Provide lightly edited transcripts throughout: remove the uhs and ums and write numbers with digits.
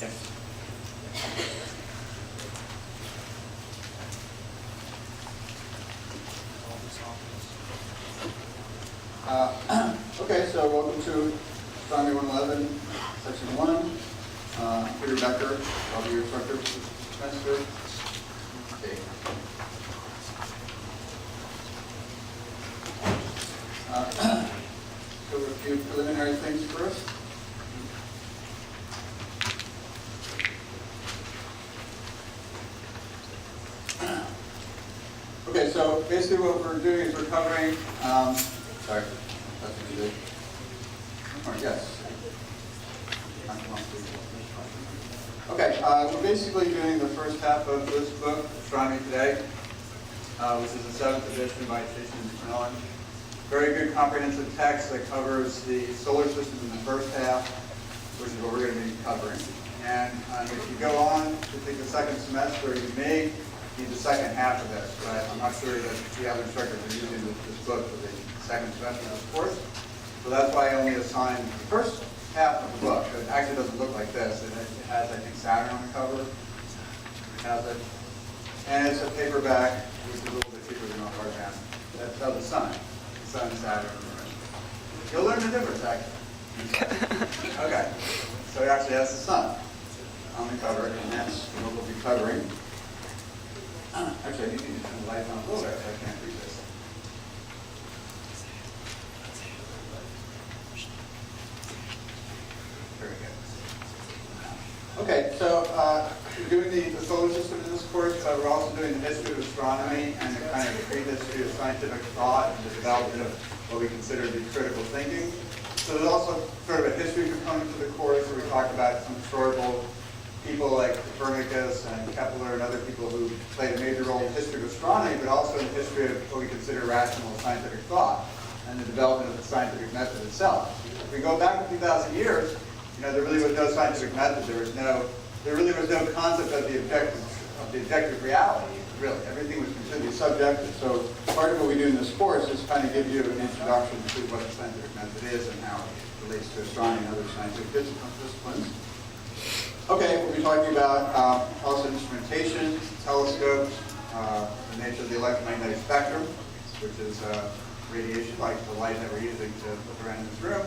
Okay, so welcome to Astronomy 111, Section 1. Peter Becker, I'll be your instructor for this semester. Okay. Go over a few preliminary things first. Okay, so basically what we're doing is we're covering, sorry, that's what you did. Yes. Okay, we're basically doing the first half of this book, Astronomy Today, which is the 7th edition by Jason McMillan. Very good comprehensive text that covers the solar system in the first half, which is what we're going to be covering. And if you go on to take the second semester, you may need the second half of this, but I'm not sure that the other instructors are using this book for the second semester of this course. So that's why I only assigned the first half of the book. It actually doesn't look like this. It has, I think, Saturn on the cover. It has it. And it's a paperback, which is a little bit cheaper than a hardback. That's the sun. The sun, Saturn. You'll learn the difference, actually. Okay. So it actually has the sun on the cover, and that's what we'll be covering. Actually, I need to turn the lights on a little bit, so I can't read this. There we go. Okay, so we're doing the solar system in this course. We're also doing the history of astronomy and the kind of prehistory of scientific thought and the development of what we consider to be critical thinking. So there's also sort of a history component to the course where we talk about some historical people like Copernicus and Kepler and other people who played a major role in the history of astronomy, but also in the history of what we consider rational scientific thought and the development of the scientific method itself. If we go back a few thousand years, there really was no scientific method. There really was no concept of the objective reality. Really, everything was completely subjective. So part of what we do in this course is kind of give you an introduction to what the scientific method is and how it relates to astronomy and other scientific disciplines. Okay, we'll be talking about also instrumentation, telescopes, the nature of the electromagnetic spectrum, which is radiation, like the light that we're using to look around in this room,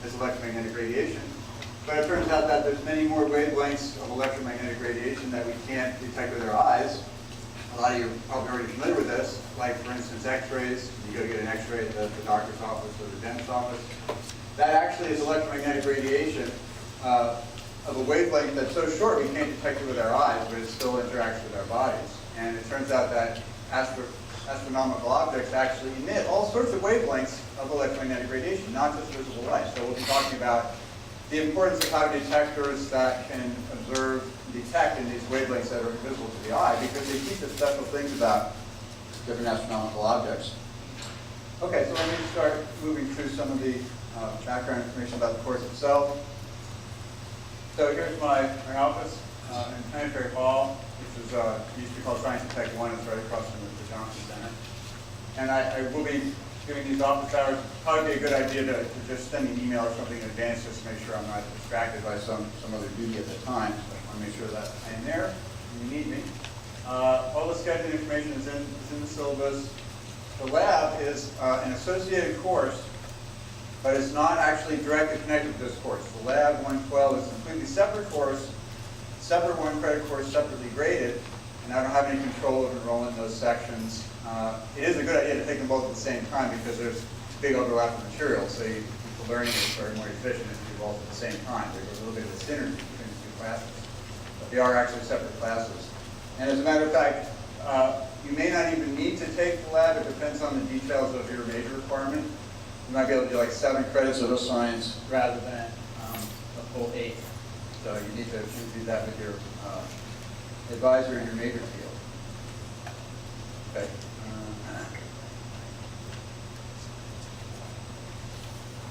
is electromagnetic radiation. But it turns out that there's many more wavelengths of electromagnetic radiation that we can't detect with our eyes. A lot of you are probably already familiar with this, like for instance X-rays. You go to get an X-ray at the doctor's office or the dentist's office. That actually is electromagnetic radiation of a wavelength that's so short we can't detect it with our eyes, but it still interacts with our bodies. And it turns out that astronomical objects actually emit all sorts of wavelengths of electromagnetic radiation, not just visible light. So we'll be talking about the importance of having detectors that can observe and detect in these wavelengths that are invisible to the eye, because they teach us special things about different astronomical objects. Okay, so let me start moving through some of the background information about the course itself. So here's my office in Planetary Hall, which is used to be called Science and Tech 1. It's right across from the Johnson Center. And I will be doing these office hours. Probably be a good idea to just send me an email or something in advance just to make sure I'm not distracted by some other duty at the time. So I want to make sure that I am there when you need me. All the scheduling information is in the syllabus. The lab is an associated course, but it's not actually directly connected to this course. The Lab 112 is a completely separate course, separate one-credit course, separately graded, and I don't have any control over enrolling those sections. It is a good idea to take them both at the same time because there's big overlap of material, so the learning is very more efficient if you both at the same time. There's a little bit of a synergy between the two classes, but they are actually separate classes. And as a matter of fact, you may not even need to take the lab. It depends on the details of your major requirement. You might be able to do like 7 credits of science rather than a full 8. So you need to do that with your advisor in your major field. Okay.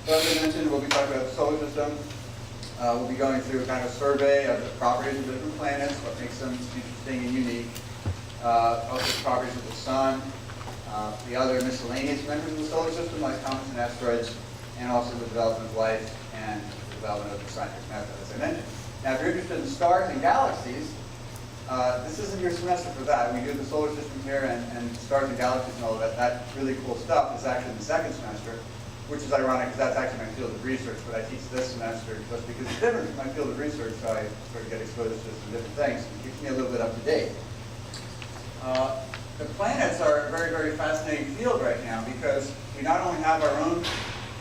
So as I mentioned, we'll be talking about the solar system. We'll be going through a kind of survey of the properties of different planets, what makes them interesting and unique. Also the properties of the sun, the other miscellaneous members of the solar system, like comets and asteroids, and also the development of life and the development of the scientific method, as I mentioned. Now, if you're interested in stars and galaxies, this isn't your semester for that. We do the solar system here and stars and galaxies and all of that. That really cool stuff is actually in the second semester, which is ironic because that's actually my field of research, but I teach this semester just because it's different from my field of research, so I sort of get exposed to some different things. It keeps me a little bit up to date. The planets are a very, very fascinating field right now because we not only have our own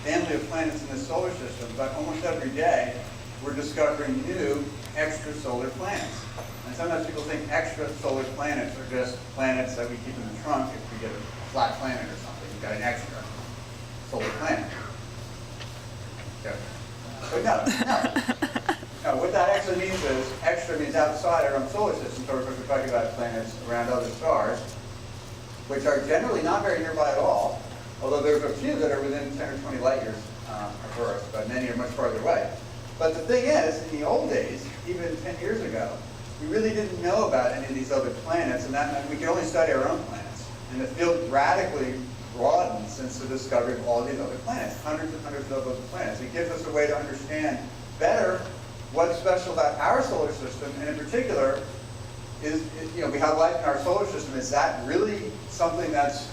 family of planets in the solar system, but almost every day we're discovering new extrasolar planets. And sometimes people think extrasolar planets are just planets that we keep in the trunk if we get a flat planet or something. We've got an extra solar planet. Okay. But no, what that actually means is, extra means outside our own solar system, so we're talking about planets around other stars, which are generally not very nearby at all, although there's a few that are within 10 or 20 light years of Earth, but many are much farther away. But the thing is, in the old days, even 10 years ago, we really didn't know about any of these other planets, and that meant we could only study our own planets. And the field radically broadened since the discovery of all these other planets, hundreds and hundreds of other planets. It gives us a way to understand better what's special about our solar system, and in particular, we have life in our solar system. Is that really something that's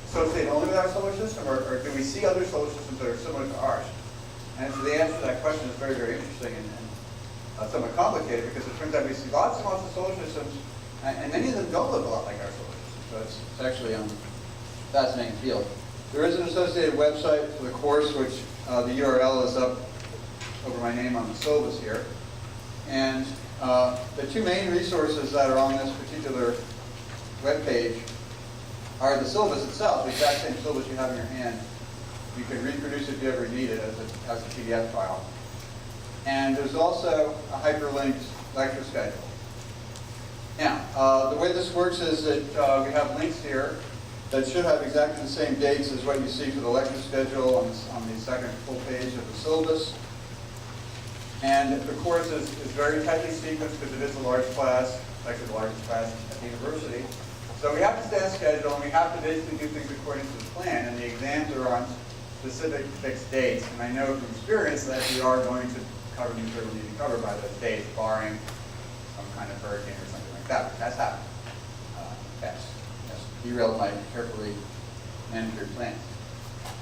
associated only with our solar system, or do we see other solar systems that are similar to ours? And so the answer to that question is very, very interesting and somewhat complicated, because it turns out we see lots and lots of solar systems, and many of them don't look a lot like our solar system. So it's actually a fascinating field. There is an associated website for the course, which the URL is up over my name on the syllabus here. And the two main resources that are on this particular web page are the syllabus itself, the exact same syllabus you have in your hand. You can reproduce it if you ever need it as a PDF file. And there's also a hyperlinked lecture schedule. Now, the way this works is that we have links here that should have exactly the same dates as what you see for the lecture schedule on the second full page of the syllabus. And the course is very tightly sequenced because it is a large class, it's actually the largest class at the university. So we have to stay on schedule, and we have to basically do things according to the plan, and the exams are on specific fixed dates. And I know from experience that we are going to cover the material we need to cover by those dates, barring some kind of hurricane or something like that, which has happened. Yes, derailed my carefully manicured plans.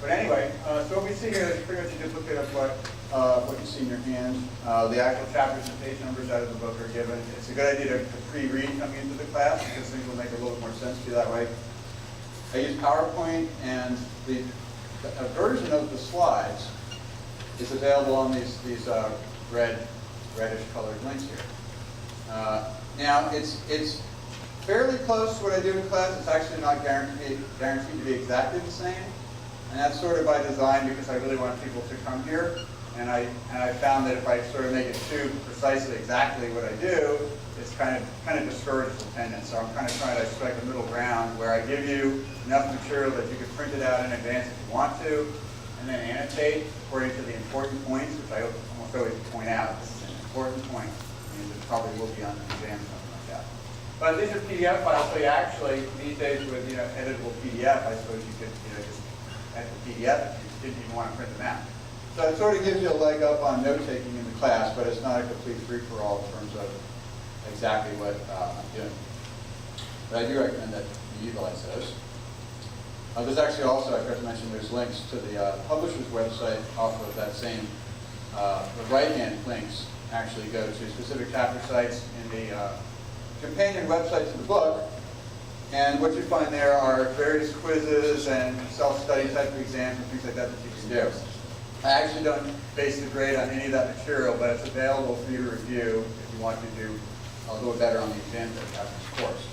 But anyway, so what we see here is pretty much a duplicate of what you see in your hand. The actual chapters and page numbers out of the book are given. It's a good idea to pre-read coming into the class, because things will make a little more sense to you that way. I use PowerPoint, and a version of the slides is available on these reddish colored links here. Now, it's fairly close to what I do in class. It's actually not guaranteed to be exactly the same. And that's sort of by design, because I really want people to come here. And I found that if I sort of make it too precisely exactly what I do, it's kind of discourages attendance. So I'm kind of trying to strike a middle ground where I give you enough material that you can print it out in advance if you want to, and then annotate according to the important points, which I almost always point out. This is an important point. I mean, it probably will be on an exam or something like that. But these are PDF files, so you actually, these days with editable PDF, I suppose you could just edit the PDF if you didn't even want to print them out. So it sort of gives you a leg up on note-taking in the class, but it's not a complete free-for-all in terms of exactly what I'm doing. But I do recommend that you utilize those. There's actually also, I forgot to mention, there's links to the publisher's website off of that same, the right-hand links actually go to specific chapter sites in the companion website to the book. And what you find there are various quizzes and self-study type of exams and things like that that you can do. I actually don't base the grade on any of that material, but it's available for you to review if you want to do a little better on the exam that after this course.